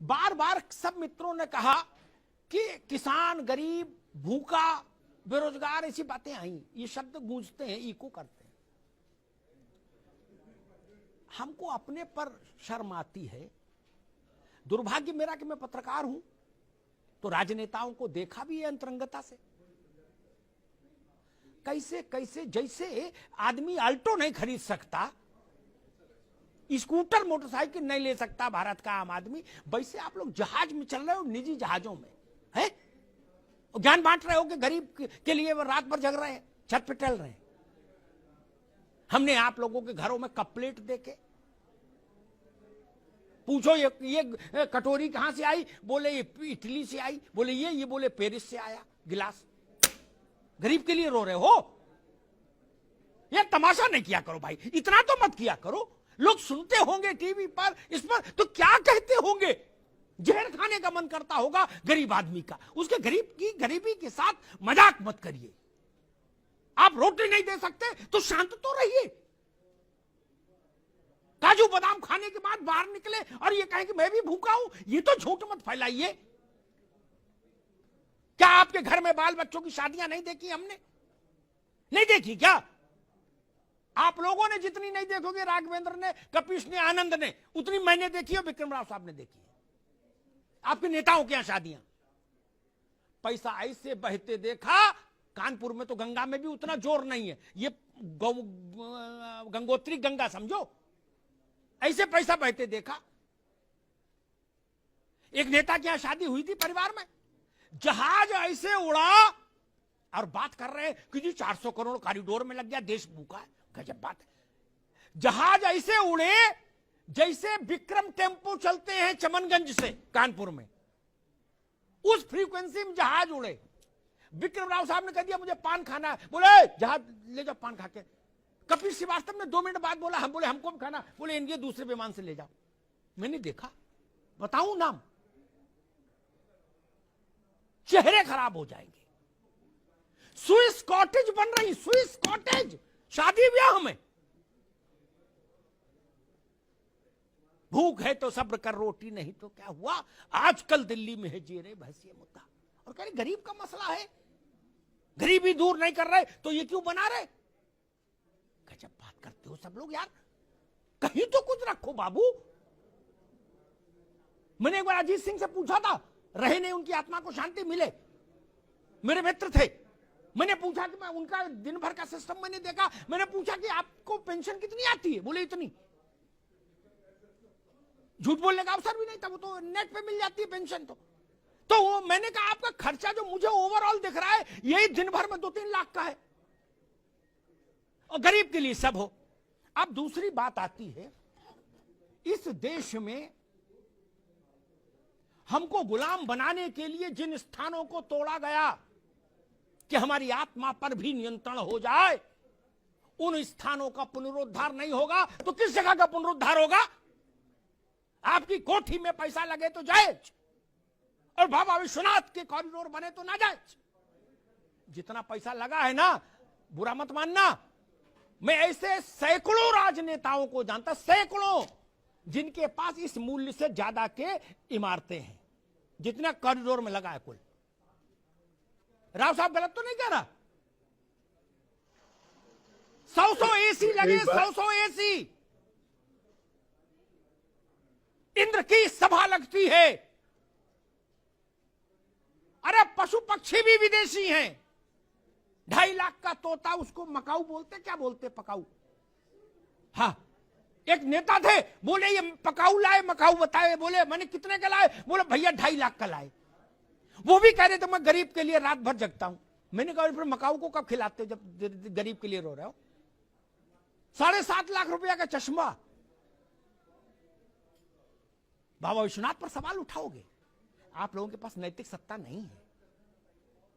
बार बार सब मित्रों ने कहा कि किसान, गरीब, भूखा, बेरोजगार, ऐसी बातें आई, ये शब्द गूंजते हैं, इको करते हैं। हमको अपने पर शर्म आती है। दुर्भाग्य मेरा कि मैं पत्रकार हूं, तो राजनेताओं को देखा भी है अंतरंगता से। कैसे कैसे, जैसे आदमी अल्टो नहीं खरीद सकता, स्कूटर, मोटरसाइकिल नहीं ले सकता भारत का आम आदमी, वैसे आप लोग जहाज में चल रहे हो, निजी जहाजों में है, ज्ञान बांट रहे हो कि गरीब के लिए वो रात भर जग रहे हैं, छत पे टहल रहे हैं। हमने आप लोगों के घरों में कप प्लेट देके पूछो ये कटोरी कहां से आई, बोले ये इटली से आई, बोले ये बोले पेरिस से आया गिलास। गरीब के लिए रो रहे हो? यार तमाशा नहीं किया करो भाई, इतना तो मत किया करो। लोग सुनते होंगे टीवी पर, इस पर, तो क्या कहते होंगे? जहर खाने का मन करता होगा गरीब आदमी का। उसके गरीबी के साथ मजाक मत करिए। आप रोटी नहीं दे सकते तो शांत तो रहिए। काजू बादाम खाने के बाद बाहर निकले और ये कहें कि मैं भी भूखा हूं, ये तो झूठ मत फैलाइए। क्या आपके घर में बाल बच्चों की शादियां नहीं देखी हमने? नहीं देखी क्या? आप लोगों ने जितनी नहीं देखोगे, राघवेंद्र ने, कपिश ने, आनंद ने, उतनी मैंने देखी है, विक्रम राव साहब ने देखी है। आपके नेताओं के यहां शादियां, पैसा ऐसे बहते देखा। कानपुर में तो गंगा में भी उतना जोर नहीं है, ये गंगोत्री गंगा समझो, ऐसे पैसा बहते देखा। एक नेता के यहां शादी हुई थी परिवार में, जहाज ऐसे उड़ा और बात कर रहे हैं कि जी 400 करोड़ कॉरिडोर में लग गया, देश भूखा है। गजब बात है। जहाज ऐसे उड़े जैसे विक्रम टेम्पो चलते हैं चमनगंज से कानपुर में, उस फ्रीक्वेंसी में जहाज उड़े। विक्रम राव साहब ने कह दिया मुझे पान खाना है, बोले जहाज ले जाओ पान खा के। कपिल श्रीवास्तव ने 2 मिनट बाद बोला, हम बोले हमको भी खाना, बोले इनके दूसरे विमान से ले जाओ। मैंने देखा, बताऊं नाम, चेहरे खराब हो जाएंगे। स्विस कॉटेज बन रही, स्विस कॉटेज शादी ब्याह में। भूख है तो सब्र कर, रोटी नहीं तो क्या हुआ। आजकल दिल्ली में है जेरे भैंसिया मुद्दा, और कह रहे गरीब का मसला है, गरीबी दूर नहीं कर रहे तो ये क्यों बना रहे। गजब बात करते हो सब लोग यार, कहीं तो कुछ रखो बाबू। मैंने एक बार अजीत सिंह से पूछा था, रहे नहीं, उनकी आत्मा को शांति मिले, मेरे मित्र थे। मैंने पूछा कि मैं उनका दिन भर का सिस्टम मैंने देखा, मैंने पूछा कि आपको पेंशन कितनी आती है, बोले इतनी। झूठ बोलने का अवसर भी नहीं था, वो तो नेट पे मिल जाती है पेंशन। तो वो मैंने कहा आपका खर्चा जो मुझे ओवरऑल दिख रहा है यही दिन भर में 2-3 लाख का है, और गरीब के लिए सब हो। अब दूसरी बात आती है, इस देश में हमको गुलाम बनाने के लिए जिन स्थानों को तोड़ा गया कि हमारी आत्मा पर भी नियंत्रण हो जाए, उन स्थानों का पुनरुद्धार नहीं होगा तो किस जगह का पुनरुद्धार होगा? आपकी कोठी में पैसा लगे तो जायज, और बाबा विश्वनाथ के कॉरिडोर बने तो ना जायज। जितना पैसा लगा है ना, बुरा मत मानना, मैं ऐसे सैकड़ों राजनेताओं को जानता, सैकड़ों, जिनके पास इस मूल्य से ज्यादा के इमारतें हैं जितना कॉरिडोर में लगा है कुल। राव साहब गलत तो नहीं कह रहा? 100 एसी लगे, 100 एसी। इंद्र की सभा लगती है। अरे पशु पक्षी भी विदेशी हैं। 2.5 लाख का तोता, उसको मकाऊ बोलते, क्या बोलते, पकाऊ। हाँ, एक नेता थे, बोले ये पकाऊ लाए, मकाऊ बताए, बोले मैंने कितने का लाए, बोले भैया 2.5 लाख का लाए। वो भी कह रहे थे मैं गरीब के लिए रात भर जगता हूं। मैंने कहा फिर मकाऊ को कब खिलाते जब गरीब के लिए रो रहे हो। 7.5 लाख रुपया का चश्मा। बाबा विश्वनाथ पर सवाल उठाओगे? आप लोगों के पास नैतिक सत्ता नहीं है,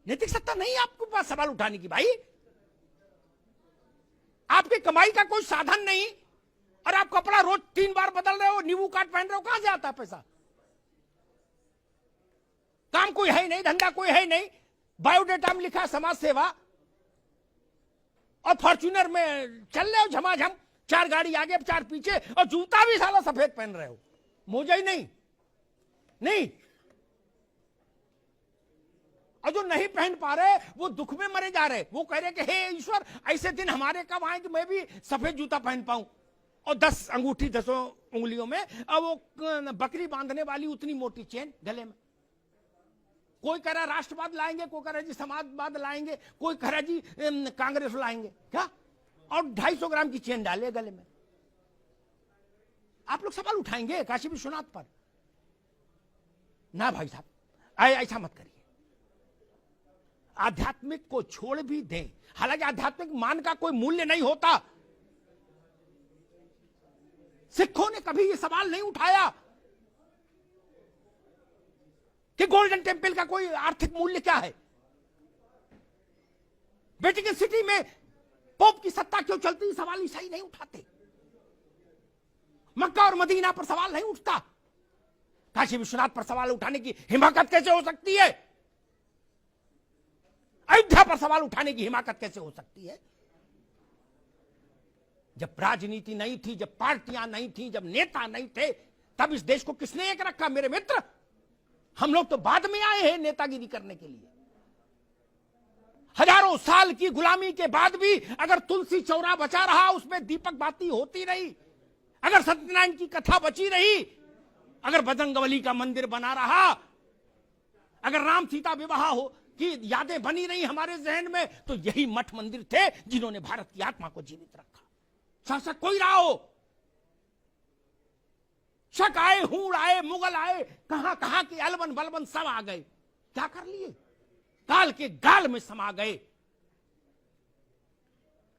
नैतिक सत्ता नहीं है आपके पास सवाल उठाने की। भाई आपकी कमाई का कोई साधन नहीं, और आप कपड़ा रोज 3 बार बदल रहे हो, नींबू काट पहन रहे हो, कहां से आता है पैसा? काम कोई है नहीं, धंधा कोई है नहीं, बायोडेटा में लिखा समाज सेवा, और फॉर्च्यूनर में चल रहे हो झमाझम, 4 गाड़ी आगे 4 पीछे, और जूता भी साला सफेद पहन रहे हो, मोजा ही नहीं। नहीं। और जो नहीं पहन पा रहे वो दुख में मरे जा रहे। वो कह रहे कि हे ईश्वर, ऐसे दिन हमारे कब आए कि मैं भी सफेद जूता पहन पाऊं और 10 अंगूठी 10 उंगलियों में, और वो बकरी बांधने वाली उतनी मोटी चेन गले में। कोई कह रहा राष्ट्रवाद लाएंगे, कोई कह रहा जी समाजवाद लाएंगे, कोई कह रहा जी कांग्रेस लाएंगे क्या, और 250 ग्राम की चेन डाले गले में। आप लोग सवाल उठाएंगे काशी विश्वनाथ पर? ना भाई साहब, ऐसा मत करिए। आध्यात्मिक को छोड़ भी दें। हालांकि आध्यात्मिक मान का कोई मूल्य नहीं होता। सिखों ने कभी यह सवाल नहीं उठाया कि गोल्डन टेम्पल का कोई आर्थिक मूल्य क्या है। वेटिकन सिटी में पोप की सत्ता क्यों चलती है, सवाल ईसाई नहीं उठाते। मक्का और मदीना पर सवाल नहीं उठता। काशी विश्वनाथ पर सवाल उठाने की हिमाकत कैसे हो सकती है? अयोध्या पर सवाल उठाने की हिमाकत कैसे हो सकती है? जब राजनीति नहीं थी, जब पार्टियां नहीं थी, जब नेता नहीं थे, तब इस देश को किसने एक रखा मेरे मित्र? हम लोग तो बाद में आए हैं नेतागिरी करने के लिए। हजारों साल की गुलामी के बाद भी अगर तुलसी चौरा बचा रहा, उसमें दीपक बाती होती रही, अगर सत्यनारायण की कथा बची रही, अगर बजरंगबली का मंदिर बना रहा, अगर राम सीता विवाह हो की यादें बनी रही हमारे जहन में, तो यही मठ मंदिर थे जिन्होंने भारत की आत्मा को जीवित रखा। शासक कोई रहा हो, शक आए, हूड़ आए, मुगल आए, कहां कहां के अलबन बलबन सब आ गए, क्या कर लिए? काल के गाल में समा गए।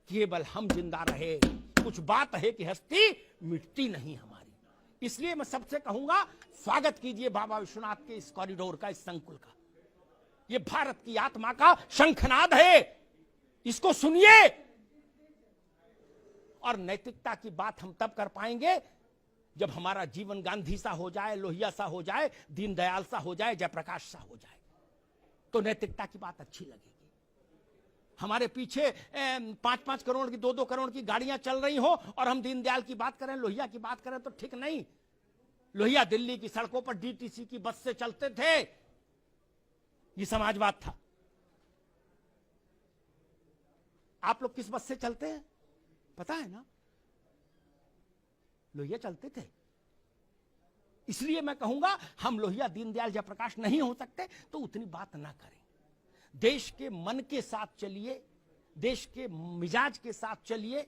केवल हम जिंदा रहे। कुछ बात है कि हस्ती मिटती नहीं हमारी। इसलिए मैं सबसे कहूंगा, स्वागत कीजिए बाबा विश्वनाथ के इस कॉरिडोर का, इस संकुल का। ये भारत की आत्मा का शंखनाद है, इसको सुनिए। और नैतिकता की बात हम तब कर पाएंगे जब हमारा जीवन गांधी सा हो जाए, लोहिया सा हो जाए, दीनदयाल सा हो जाए, जयप्रकाश सा हो जाए, तो नैतिकता की बात अच्छी लगेगी। हमारे पीछे 5-5 करोड़ की 2-2 करोड़ की गाड़ियां चल रही हो और हम दीनदयाल की बात करें, लोहिया की बात करें, तो ठीक नहीं। लोहिया दिल्ली की सड़कों पर डीटीसी की बस से चलते थे, ये समाजवाद था। आप लोग किस बस से चलते हैं पता है ना? लोहिया चलते थे। इसलिए मैं कहूंगा, हम लोहिया दीनदयाल जयप्रकाश नहीं हो सकते तो उतनी बात ना करें। देश के मन के साथ चलिए, देश के मिजाज के साथ चलिए,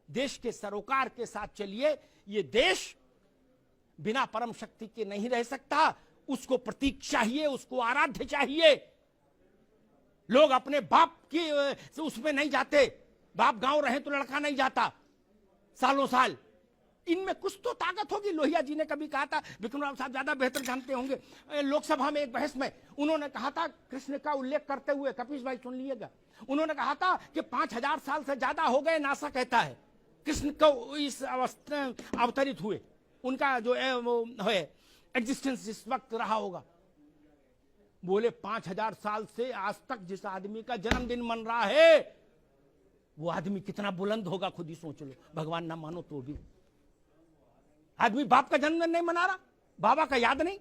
देश के सरोकार के साथ चलिए। ये देश बिना परम शक्ति के नहीं रह सकता। उसको प्रतीक चाहिए, उसको आराध्य चाहिए। लोग अपने बाप की उसमें नहीं जाते। बाप गांव रहे तो लड़का नहीं जाता सालों साल। इनमें कुछ तो ताकत होगी। लोहिया जी ने कभी कहा था, विक्रम राव साहब ज्यादा बेहतर जानते होंगे, लोकसभा में एक बहस में उन्होंने कहा था, कृष्ण का उल्लेख करते हुए, कपीश भाई सुन लीजिएगा, उन्होंने कहा था कि 5000 साल से ज्यादा हो गए, नासा कहता है, कृष्ण को इस अवस्था अवतरित हुए। उनका जो है एग्जिस्टेंस इस वक्त रहा होगा। बोले 5000 साल से आज तक जिस आदमी का जन्मदिन मन रहा है, वो आदमी कितना बुलंद होगा खुद ही सोच लो। भगवान ना मानो तो भी आदमी बाप का जन्मदिन नहीं मना रहा, बाबा का याद नहीं।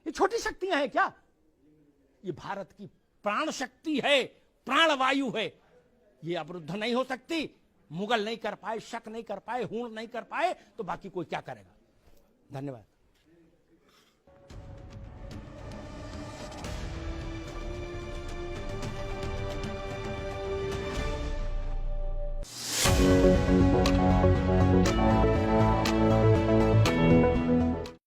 ये छोटी शक्तियां हैं क्या? ये भारत की प्राण शक्ति है, प्राणवायु है। ये अवरुद्ध नहीं हो सकती। मुगल नहीं कर पाए, शक नहीं कर पाए, हूण नहीं कर पाए, तो बाकी कोई क्या करेगा? धन्यवाद।